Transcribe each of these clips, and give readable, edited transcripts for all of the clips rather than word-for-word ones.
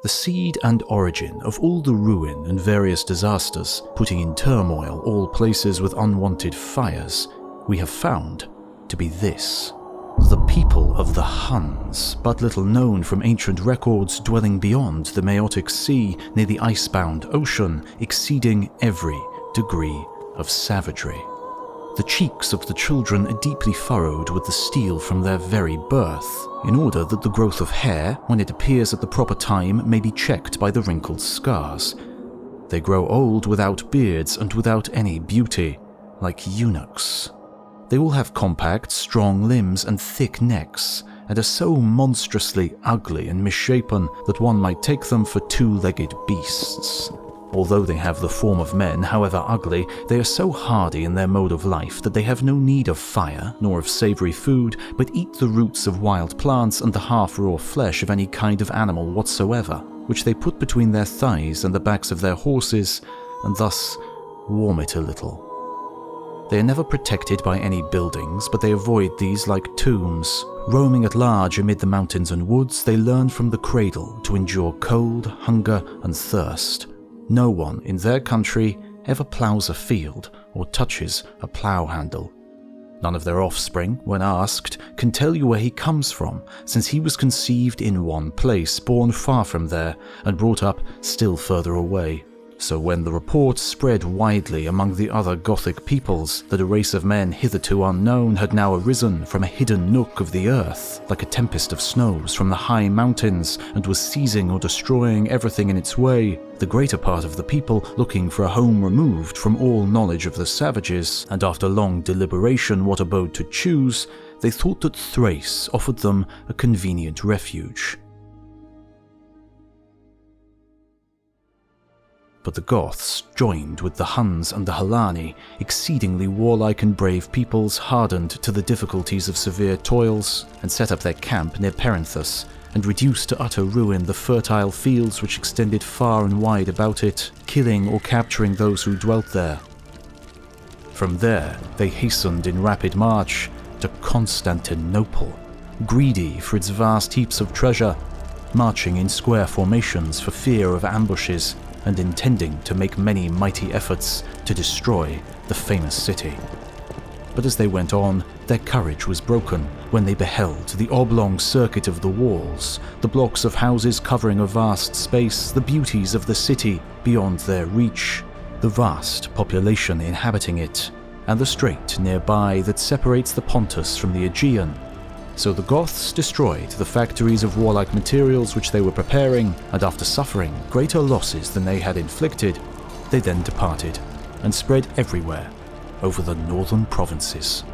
the seed and origin of all the ruin and various disasters, putting in turmoil all places with unwanted fires, we have found to be this. The people of the Huns, but little known from ancient records, dwelling beyond the Meotic Sea near the icebound ocean, exceeding every degree of savagery. The cheeks of the children are deeply furrowed with the steel from their very birth, in order that the growth of hair, when it appears at the proper time, may be checked by the wrinkled scars. They grow old without beards and without any beauty, like eunuchs. They all have compact, strong limbs and thick necks, and are so monstrously ugly and misshapen that one might take them for two-legged beasts. Although they have the form of men, however ugly, they are so hardy in their mode of life that they have no need of fire, nor of savoury food, but eat the roots of wild plants and the half-raw flesh of any kind of animal whatsoever, which they put between their thighs and the backs of their horses, and thus warm it a little. They are never protected by any buildings, but they avoid these like tombs. Roaming at large amid the mountains and woods, they learn from the cradle to endure cold, hunger, and thirst. No one in their country ever ploughs a field or touches a plough handle. None of their offspring, when asked, can tell you where he comes from, since he was conceived in one place, born far from there, and brought up still further away. So when the report spread widely among the other Gothic peoples that a race of men hitherto unknown had now arisen from a hidden nook of the earth, like a tempest of snows from the high mountains, and was seizing or destroying everything in its way, the greater part of the people, looking for a home removed from all knowledge of the savages, and after long deliberation what abode to choose, they thought that Thrace offered them a convenient refuge. But the Goths joined with the Huns and the Helani, exceedingly warlike and brave peoples hardened to the difficulties of severe toils, and set up their camp near Perinthus, and reduced to utter ruin the fertile fields which extended far and wide about it, killing or capturing those who dwelt there. From there they hastened in rapid march to Constantinople, greedy for its vast heaps of treasure, marching in square formations for fear of ambushes, and intending to make many mighty efforts to destroy the famous city. But as they went on, their courage was broken when they beheld the oblong circuit of the walls, the blocks of houses covering a vast space, the beauties of the city beyond their reach, the vast population inhabiting it, and the strait nearby that separates the Pontus from the Aegean. So the Goths destroyed the factories of warlike materials which they were preparing, and after suffering greater losses than they had inflicted, they then departed, and spread everywhere over the northern provinces.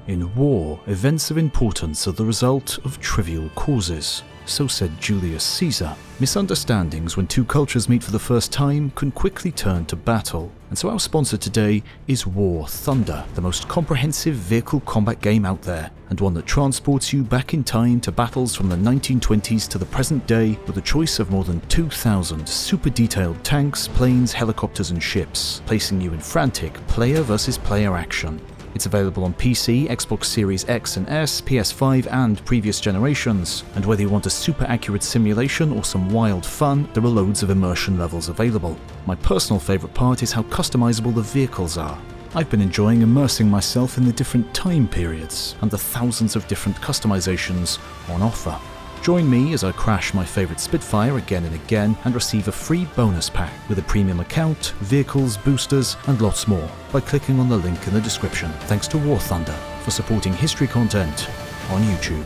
In war, events of importance are the result of trivial causes. So said Julius Caesar. Misunderstandings when two cultures meet for the first time can quickly turn to battle. And so our sponsor today is War Thunder, the most comprehensive vehicle combat game out there, and one that transports you back in time to battles from the 1920s to the present day with a choice of more than 2,000 super detailed tanks, planes, helicopters and ships, placing you in frantic player versus player action. It's available on PC, Xbox Series X and S, PS5 and previous generations, and whether you want a super accurate simulation or some wild fun, there are loads of immersion levels available. My personal favourite part is how customizable the vehicles are. I've been enjoying immersing myself in the different time periods and the thousands of different customizations on offer. Join me as I crash my favourite Spitfire again and again and receive a free bonus pack with a premium account, vehicles, boosters and lots more by clicking on the link in the description. Thanks to War Thunder for supporting history content on YouTube.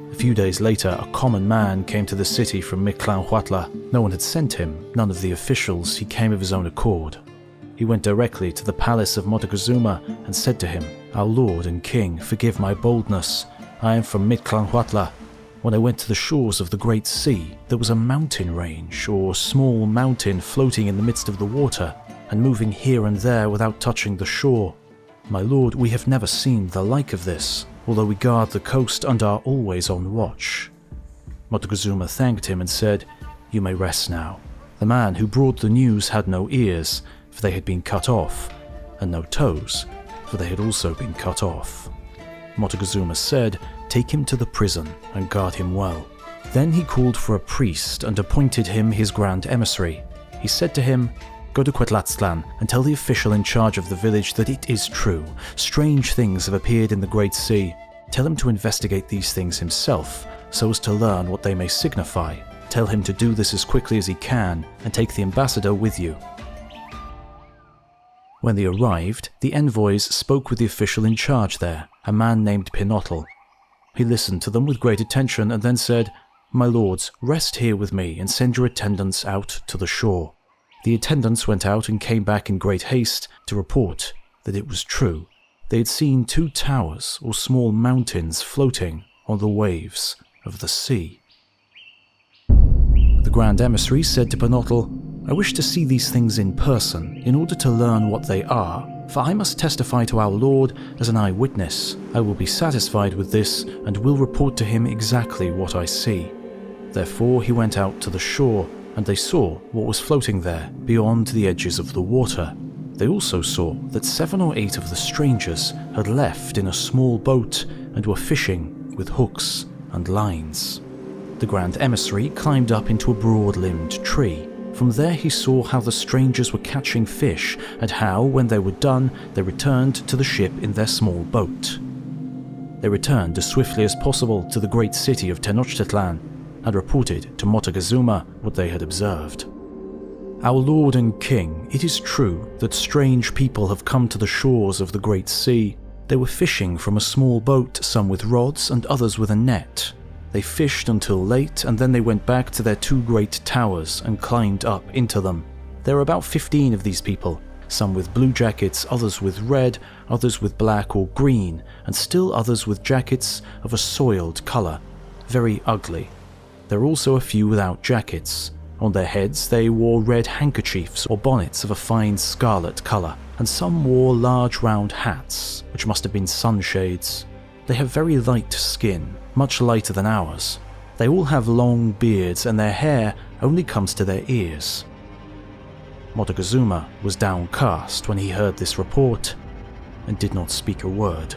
A few days later, a common man came to the city from MacNutt. No one had sent him, none of the officials. He came of his own accord. He went directly to the palace of Montezuma and said to him, "Our lord and king, forgive my boldness. I am from MacNutt. When I went to the shores of the great sea, there was a mountain range, or small mountain floating in the midst of the water, and moving here and there without touching the shore. My lord, we have never seen the like of this, although we guard the coast and are always on watch." Montezuma thanked him and said, You may rest now. The man who brought the news had no ears, for they had been cut off, and no toes, for they had also been cut off. Montezuma said, "Take him to the prison and guard him well." Then he called for a priest and appointed him his grand emissary. He said to him, "Go to Quetlatztlan and tell the official in charge of the village that it is true. Strange things have appeared in the Great Sea. Tell him to investigate these things himself, so as to learn what they may signify. Tell him to do this as quickly as he can, and take the ambassador with you." When they arrived, the envoys spoke with the official in charge there, a man named Pinotl. He listened to them with great attention and then said, "My lords, rest here with me and send your attendants out to the shore." The attendants went out and came back in great haste to report that it was true. They had seen 2 towers or small mountains floating on the waves of the sea. The grand emissary said to Pinotl, "I wish to see these things in person in order to learn what they are, for I must testify to our Lord as an eyewitness. I will be satisfied with this and will report to him exactly what I see." Therefore he went out to the shore, and they saw what was floating there beyond the edges of the water. They also saw that 7 or 8 of the strangers had left in a small boat and were fishing with hooks and lines. The grand emissary climbed up into a broad-limbed tree. From there he saw how the strangers were catching fish, and how, when they were done, they returned to the ship in their small boat. They returned as swiftly as possible to the great city of Tenochtitlan, and reported to Montezuma what they had observed. "Our lord and king, it is true that strange people have come to the shores of the great sea. They were fishing from a small boat, some with rods and others with a net. They fished until late, and then they went back to their 2 great towers and climbed up into them. There are about 15 of these people, some with blue jackets, others with red, others with black or green, and still others with jackets of a soiled colour, very ugly. There are also a few without jackets. On their heads they wore red handkerchiefs or bonnets of a fine scarlet colour, and some wore large round hats, which must have been sunshades. They have very light skin, much lighter than ours. They all have long beards, and their hair only comes to their ears." Montezuma was downcast when he heard this report, and did not speak a word.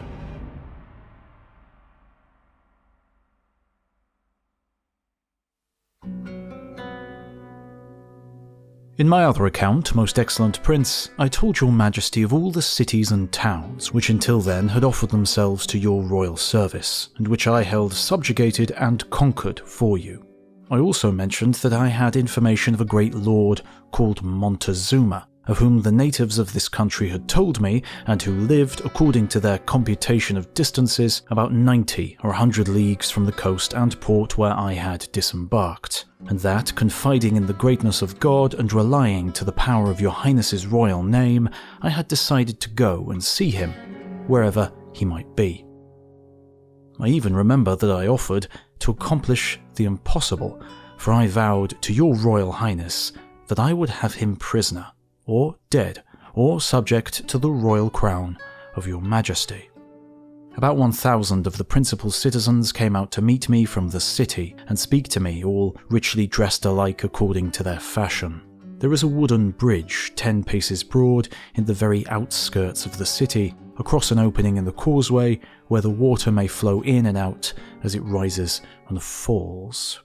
In my other account, most excellent prince, I told your majesty of all the cities and towns which until then had offered themselves to your royal service, and which I held subjugated and conquered for you. I also mentioned that I had information of a great lord called Montezuma, of whom the natives of this country had told me, and who lived, according to their computation of distances, about 90 or 100 leagues from the coast and port where I had disembarked, and that, confiding in the greatness of God and relying to the power of your highness's royal name, I had decided to go and see him, wherever he might be. I even remember that I offered to accomplish the impossible, for I vowed to your royal highness that I would have him prisoner, or dead, or subject to the royal crown of your majesty. About 1,000 of the principal citizens came out to meet me from the city and speak to me, all richly dressed alike according to their fashion. There is a wooden bridge 10 paces broad in the very outskirts of the city, across an opening in the causeway where the water may flow in and out as it rises and falls.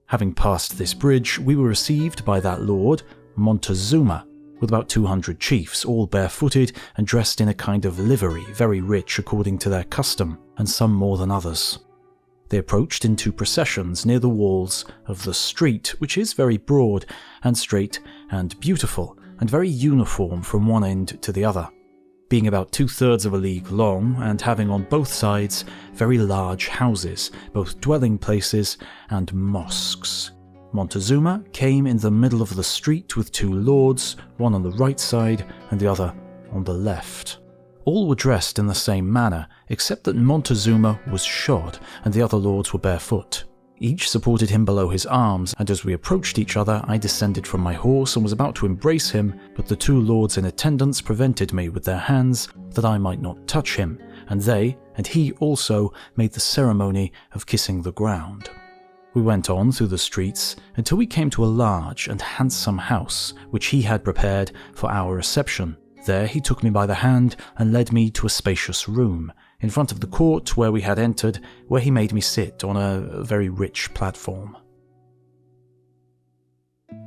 Having passed this bridge, we were received by that lord, Montezuma, with about 200 chiefs, all barefooted and dressed in a kind of livery, very rich according to their custom, and some more than others. They approached in 2 processions near the walls of the street, which is very broad and straight and beautiful, and very uniform from one end to the other, being about 2/3 of a league long, and having on both sides very large houses, both dwelling places and mosques. Montezuma came in the middle of the street with 2 lords, one on the right side and the other on the left. All were dressed in the same manner, except that Montezuma was shod and the other lords were barefoot. Each supported him below his arms, and as we approached each other I descended from my horse and was about to embrace him, but the 2 lords in attendance prevented me with their hands, that I might not touch him, and they, and he also, made the ceremony of kissing the ground. We went on through the streets until we came to a large and handsome house which he had prepared for our reception. There he took me by the hand and led me to a spacious room in front of the court where we had entered, where he made me sit on a very rich platform.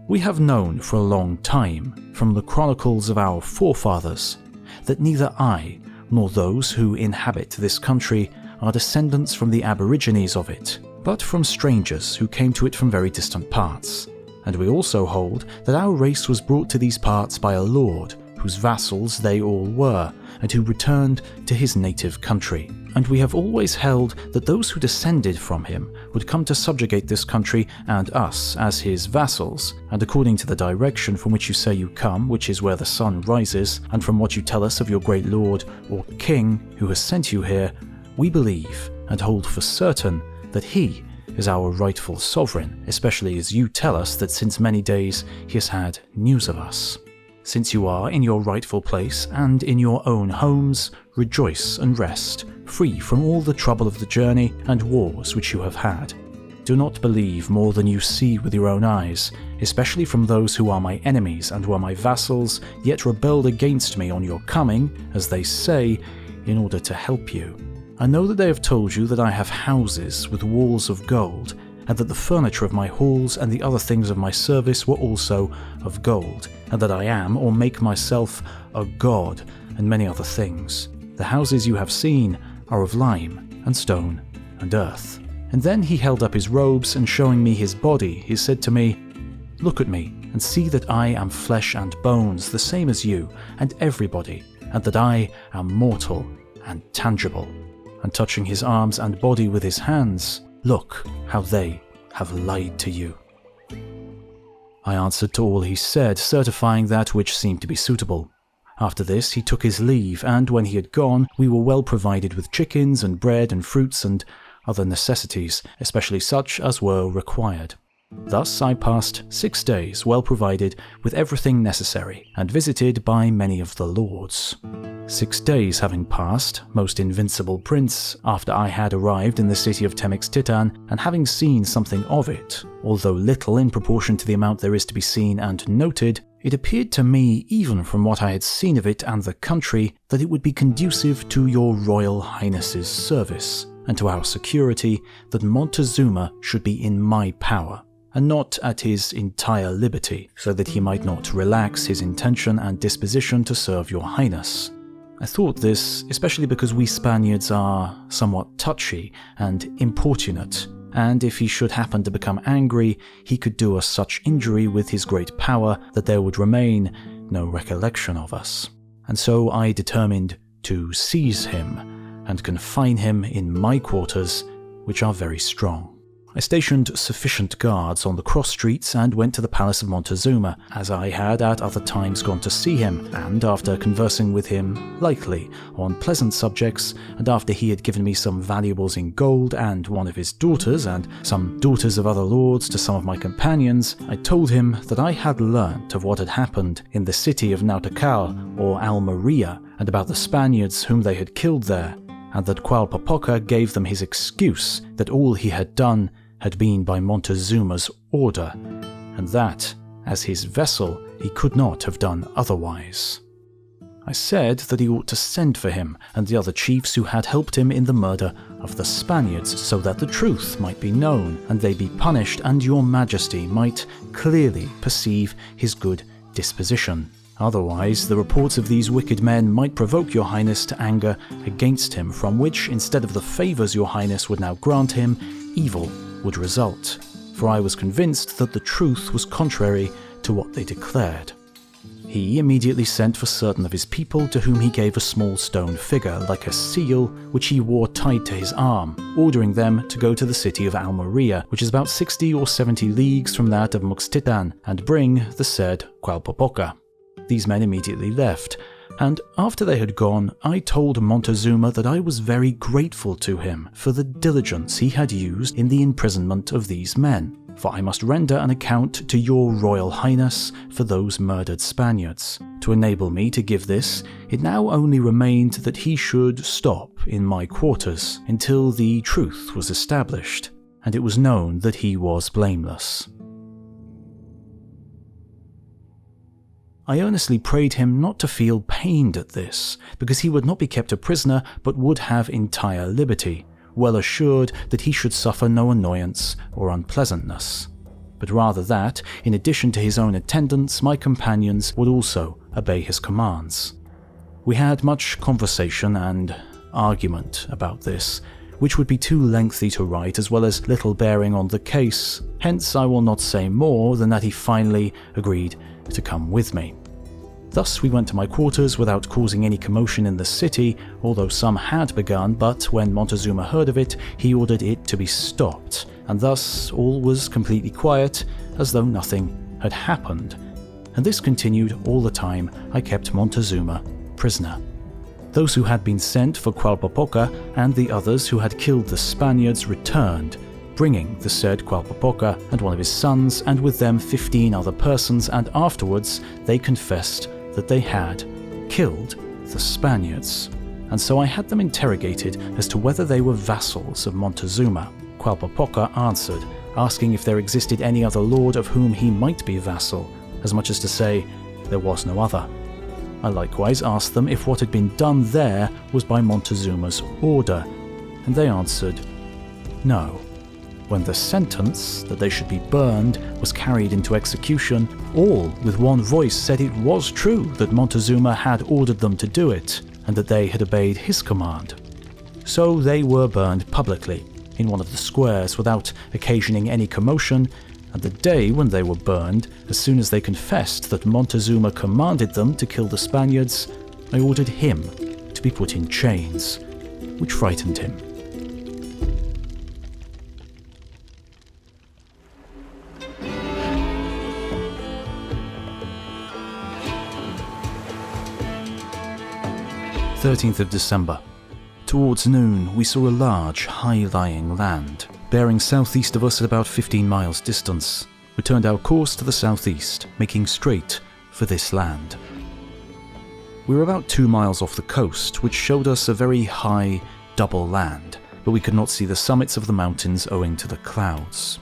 We have known for a long time, from the chronicles of our forefathers, that neither I nor those who inhabit this country are descendants from the aborigines of it, but from strangers who came to it from very distant parts. And we also hold that our race was brought to these parts by a lord, whose vassals they all were, and who returned to his native country. And we have always held that those who descended from him would come to subjugate this country and us as his vassals, and according to the direction from which you say you come, which is where the sun rises, and from what you tell us of your great lord or king who has sent you here, we believe and hold for certain that he is our rightful sovereign, especially as you tell us that since many days he has had news of us. Since you are in your rightful place and in your own homes, rejoice and rest, free from all the trouble of the journey and wars which you have had. Do not believe more than you see with your own eyes, especially from those who are my enemies and were my vassals, yet rebelled against me on your coming, as they say, in order to help you. I know that they have told you that I have houses with walls of gold, and that the furniture of my halls and the other things of my service were also of gold, and that I am, or make myself, a god, and many other things. The houses you have seen are of lime, and stone, and earth. And then he held up his robes, and showing me his body, he said to me, Look at me, and see that I am flesh and bones, the same as you, and everybody, and that I am mortal and tangible. And touching his arms and body with his hands, look how they have lied to you. I answered to all he said, certifying that which seemed to be suitable. After this he took his leave, and when he had gone, we were well provided with chickens and bread and fruits and other necessities, especially such as were required. Thus I passed 6 days well provided with everything necessary, and visited by many of the lords. 6 days having passed, most invincible prince, after I had arrived in the city of Tenochtitlan, and having seen something of it, although little in proportion to the amount there is to be seen and noted, it appeared to me, even from what I had seen of it and the country, that it would be conducive to your Royal Highness's service, and to our security, that Montezuma should be in my power, and not at his entire liberty, so that he might not relax his intention and disposition to serve your highness. I thought this, especially because we Spaniards are somewhat touchy and importunate, and if he should happen to become angry, he could do us such injury with his great power that there would remain no recollection of us. And so I determined to seize him and confine him in my quarters, which are very strong. I stationed sufficient guards on the cross streets and went to the palace of Montezuma, as I had at other times gone to see him, and after conversing with him lightly on pleasant subjects, and after he had given me some valuables in gold and one of his daughters, and some daughters of other lords to some of my companions, I told him that I had learnt of what had happened in the city of Nautacal or Almeria, and about the Spaniards whom they had killed there, and that Qianlong gave them his excuse that all he had done had been by Montezuma's order, and that, as his vessel, he could not have done otherwise. I said that he ought to send for him and the other chiefs who had helped him in the murder of the Spaniards, so that the truth might be known, and they be punished, and your majesty might clearly perceive his good disposition. Otherwise, the reports of these wicked men might provoke your highness to anger against him, from which, instead of the favours your highness would now grant him, evil would result, for I was convinced that the truth was contrary to what they declared. He immediately sent for certain of his people, to whom he gave a small stone figure, like a seal, which he wore tied to his arm, ordering them to go to the city of Almeria, which is about 60 or 70 leagues from that of Tenochtitlan, and bring the said Qianlong. These men immediately left, and after they had gone, I told Montezuma that I was very grateful to him for the diligence he had used in the imprisonment of these men, for I must render an account to your Royal Highness for those murdered Spaniards. To enable me to give this, it now only remained that he should stop in my quarters until the truth was established, and it was known that he was blameless. I earnestly prayed him not to feel pained at this, because he would not be kept a prisoner but would have entire liberty, well assured that he should suffer no annoyance or unpleasantness, but rather that, in addition to his own attendants, my companions would also obey his commands. We had much conversation and argument about this, which would be too lengthy to write as well as little bearing on the case, hence I will not say more than that he finally agreed to come with me. Thus we went to my quarters without causing any commotion in the city, although some had begun, but when Montezuma heard of it, he ordered it to be stopped, and thus all was completely quiet, as though nothing had happened. And this continued all the time I kept Montezuma prisoner. Those who had been sent for Qualpopoca and the others who had killed the Spaniards returned, bringing the said Qualpopoca and one of his sons, and with them 15 other persons, and afterwards they confessed that they had killed the Spaniards. And so I had them interrogated as to whether they were vassals of Montezuma. Qualpopoca answered, asking if there existed any other lord of whom he might be vassal, as much as to say there was no other. I likewise asked them if what had been done there was by Montezuma's order, and they answered, no. When the sentence, that they should be burned, was carried into execution, all with one voice said it was true that Montezuma had ordered them to do it, and that they had obeyed his command. So they were burned publicly, in one of the squares, without occasioning any commotion, and the day when they were burned, as soon as they confessed that Montezuma commanded them to kill the Spaniards, I ordered him to be put in chains, which frightened him. December 13th. Towards noon, we saw a large, high-lying land, bearing southeast of us at about 15 miles distance. We turned our course to the southeast, making straight for this land. We were about 2 miles off the coast, which showed us a very high, double land, but we could not see the summits of the mountains owing to the clouds.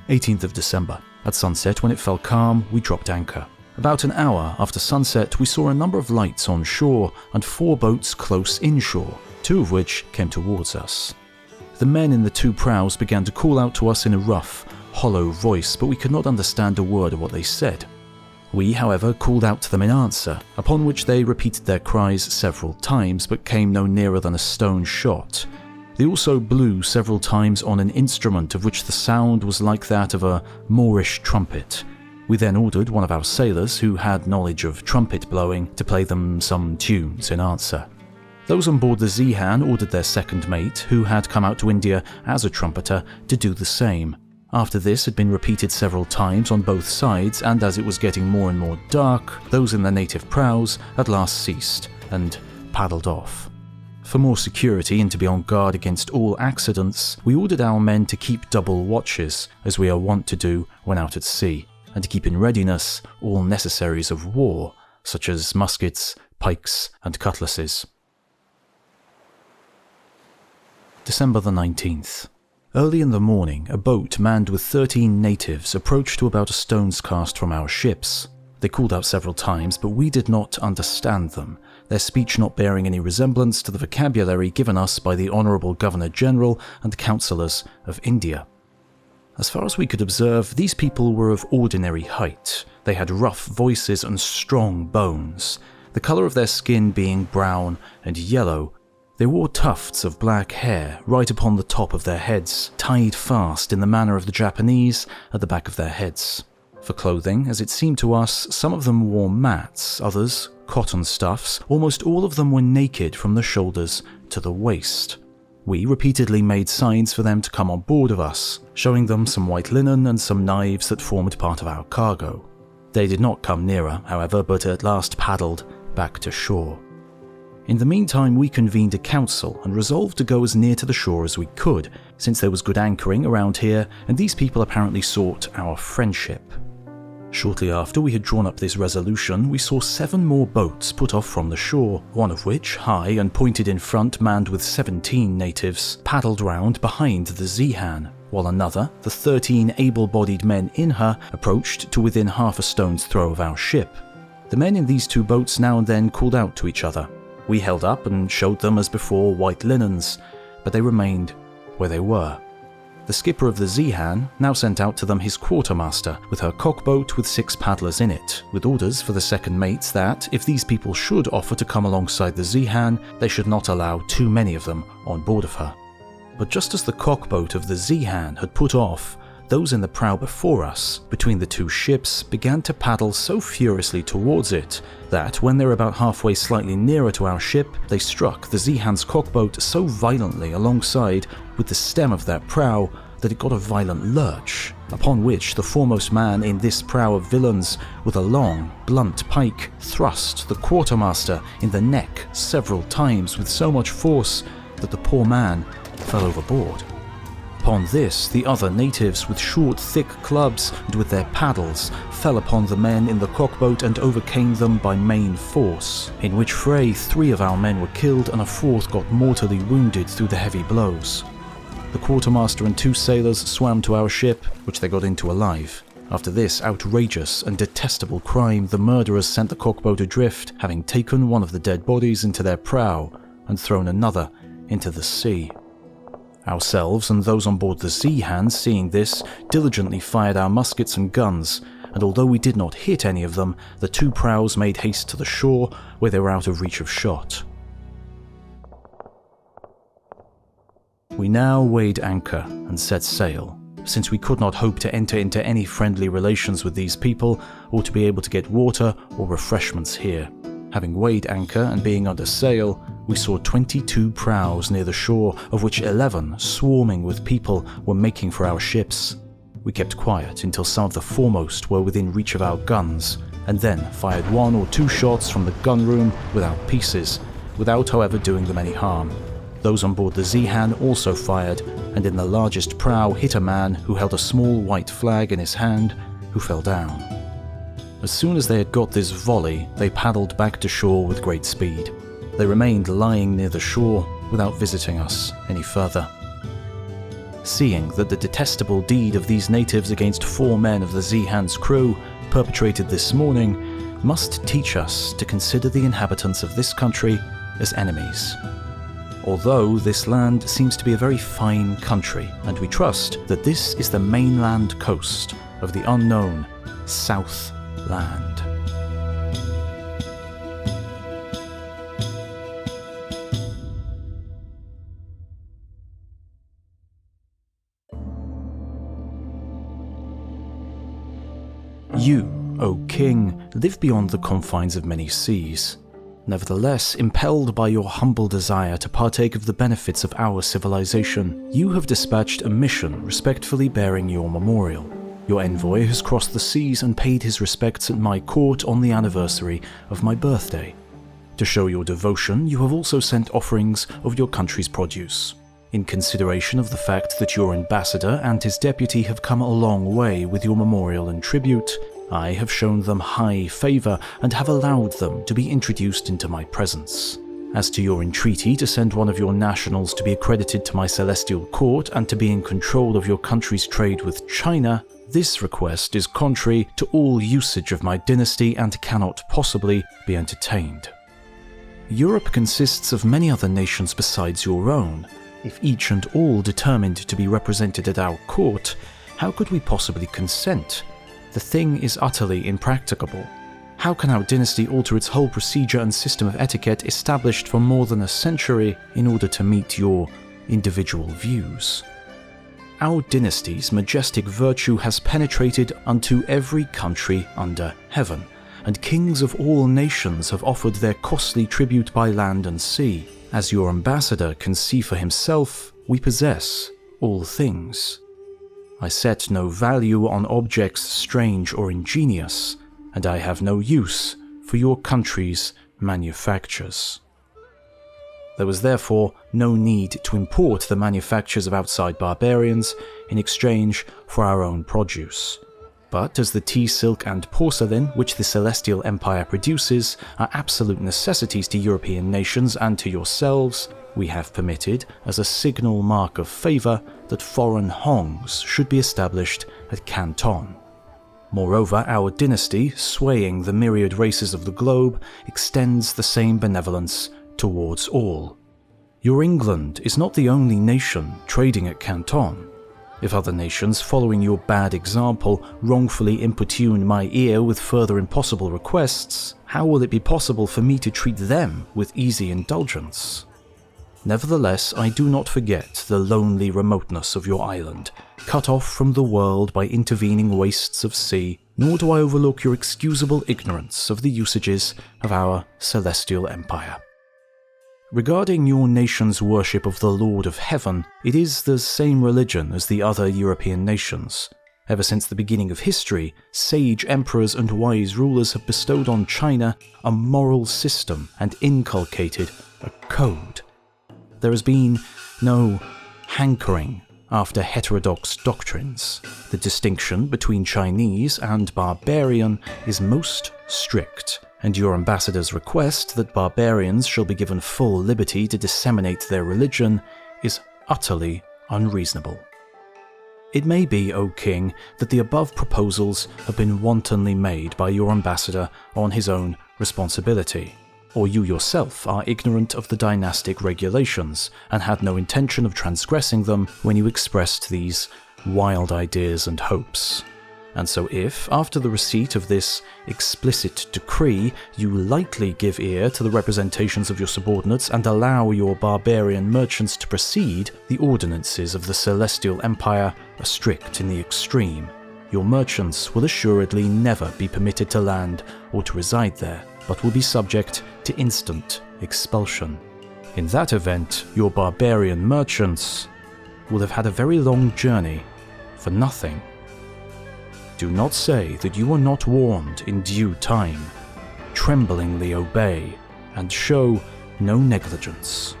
18th of December. At sunset, when it fell calm, we dropped anchor. About an hour after sunset, we saw a number of lights on shore and 4 boats close inshore, 2 of which came towards us. The men in the 2 prows began to call out to us in a rough, hollow voice, but we could not understand a word of what they said. We, however, called out to them in answer, upon which they repeated their cries several times, but came no nearer than a stone shot. They also blew several times on an instrument of which the sound was like that of a Moorish trumpet. We then ordered one of our sailors, who had knowledge of trumpet blowing, to play them some tunes in answer. Those on board the Zeehan ordered their second mate, who had come out to India as a trumpeter, to do the same. After this had been repeated several times on both sides, and as it was getting more and more dark, those in the native prows at last ceased and paddled off. For more security and to be on guard against all accidents, we ordered our men to keep double watches, as we are wont to do when out at sea, and to keep in readiness all necessaries of war, such as muskets, pikes, and cutlasses. December the 19th. Early in the morning, a boat manned with 13 natives approached to about a stone's cast from our ships. They called out several times, but we did not understand them, their speech not bearing any resemblance to the vocabulary given us by the Honourable Governor-General and Councillors of India. As far as we could observe, these people were of ordinary height. They had rough voices and strong bones, the colour of their skin being brown and yellow. They wore tufts of black hair right upon the top of their heads, tied fast in the manner of the Japanese at the back of their heads. For clothing, as it seemed to us, some of them wore mats, others cotton stuffs. Almost all of them were naked from the shoulders to the waist. We repeatedly made signs for them to come on board of us, showing them some white linen and some knives that formed part of our cargo. They did not come nearer, however, but at last paddled back to shore. In the meantime, we convened a council and resolved to go as near to the shore as we could, since there was good anchoring around here, and these people apparently sought our friendship. Shortly after we had drawn up this resolution, we saw 7 more boats put off from the shore, one of which, high and pointed in front, manned with 17 natives, paddled round behind the Zeehan, while another, the 13 able-bodied men in her, approached to within half a stone's throw of our ship. The men in these two boats now and then called out to each other. We held up and showed them as before white linens, but they remained where they were. The skipper of the Zeehan now sent out to them his quartermaster with her cockboat with 6 paddlers in it, with orders for the second mates that, if these people should offer to come alongside the Zeehan, they should not allow too many of them on board of her. But just as the cockboat of the Zeehan had put off, those in the prow before us, between the two ships, began to paddle so furiously towards it that, when they were about halfway slightly nearer to our ship, they struck the Zeehan's cockboat so violently alongside with the stem of their prow that it got a violent lurch, upon which the foremost man in this prow of villains, with a long, blunt pike, thrust the quartermaster in the neck several times with so much force that the poor man fell overboard. Upon this, the other natives, with short, thick clubs and with their paddles, fell upon the men in the cockboat and overcame them by main force, in which fray 3 of our men were killed and a 4th got mortally wounded through the heavy blows. The quartermaster and 2 sailors swam to our ship, which they got into alive. After this outrageous and detestable crime, the murderers sent the cockboat adrift, having taken one of the dead bodies into their prow and thrown another into the sea. Ourselves and those on board the Zeehan, seeing this, diligently fired our muskets and guns, and although we did not hit any of them, the 2 prows made haste to the shore, where they were out of reach of shot. We now weighed anchor and set sail, since we could not hope to enter into any friendly relations with these people, or to be able to get water or refreshments here. Having weighed anchor and being under sail, we saw 22 prows near the shore, of which 11, swarming with people, were making for our ships. We kept quiet until some of the foremost were within reach of our guns, and then fired 1 or 2 shots from the gun room without pieces, without however doing them any harm. Those on board the Zeehan also fired, and in the largest prow hit a man who held a small white flag in his hand, who fell down. As soon as they had got this volley, they paddled back to shore with great speed. They remained lying near the shore without visiting us any further. Seeing that the detestable deed of these natives against 4 men of the Zeehan's crew, perpetrated this morning, must teach us to consider the inhabitants of this country as enemies. Although this land seems to be a very fine country, and we trust that this is the mainland coast of the unknown South Land. You, O King, live beyond the confines of many seas. Nevertheless, impelled by your humble desire to partake of the benefits of our civilization, you have dispatched a mission respectfully bearing your memorial. Your envoy has crossed the seas and paid his respects at my court on the anniversary of my birthday. To show your devotion, you have also sent offerings of your country's produce. In consideration of the fact that your ambassador and his deputy have come a long way with your memorial and tribute, I have shown them high favour and have allowed them to be introduced into my presence. As to your entreaty to send one of your nationals to be accredited to my celestial court and to be in control of your country's trade with China, this request is contrary to all usage of my dynasty and cannot possibly be entertained. Europe consists of many other nations besides your own. If each and all determined to be represented at our court, how could we possibly consent? The thing is utterly impracticable. How can our dynasty alter its whole procedure and system of etiquette established for more than a century in order to meet your individual views? Our dynasty's majestic virtue has penetrated unto every country under heaven, and kings of all nations have offered their costly tribute by land and sea. As your ambassador can see for himself, we possess all things. I set no value on objects strange or ingenious, and I have no use for your country's manufactures. There was therefore no need to import the manufactures of outside barbarians in exchange for our own produce. But as the tea, silk and porcelain which the Celestial Empire produces are absolute necessities to European nations and to yourselves, we have permitted, as a signal mark of favour, that foreign hongs should be established at Canton. Moreover, our dynasty, swaying the myriad races of the globe, extends the same benevolence towards all. Your England is not the only nation trading at Canton. If other nations, following your bad example, wrongfully importune my ear with further impossible requests, how will it be possible for me to treat them with easy indulgence? Nevertheless, I do not forget the lonely remoteness of your island, cut off from the world by intervening wastes of sea, nor do I overlook your excusable ignorance of the usages of our celestial empire. Regarding your nation's worship of the Lord of Heaven, it is the same religion as the other European nations. Ever since the beginning of history, sage emperors and wise rulers have bestowed on China a moral system and inculcated a code. There has been no hankering after heterodox doctrines. The distinction between Chinese and barbarian is most strict, and your ambassador's request that barbarians shall be given full liberty to disseminate their religion is utterly unreasonable. It may be, O King, that the above proposals have been wantonly made by your ambassador on his own responsibility, or you yourself are ignorant of the dynastic regulations and had no intention of transgressing them when you expressed these wild ideas and hopes. And so if, after the receipt of this explicit decree, you lightly give ear to the representations of your subordinates and allow your barbarian merchants to proceed, the ordinances of the Celestial Empire are strict in the extreme. Your merchants will assuredly never be permitted to land or to reside there, but will be subject to instant expulsion. In that event, your barbarian merchants will have had a very long journey for nothing. Do not say that you were not warned in due time. Tremblingly obey, and show no negligence.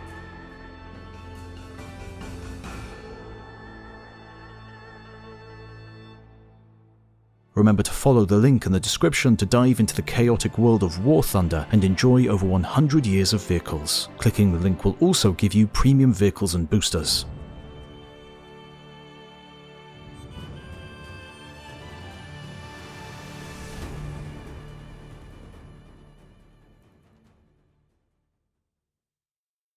Remember to follow the link in the description to dive into the chaotic world of War Thunder and enjoy over 100 years of vehicles. Clicking the link will also give you premium vehicles and boosters.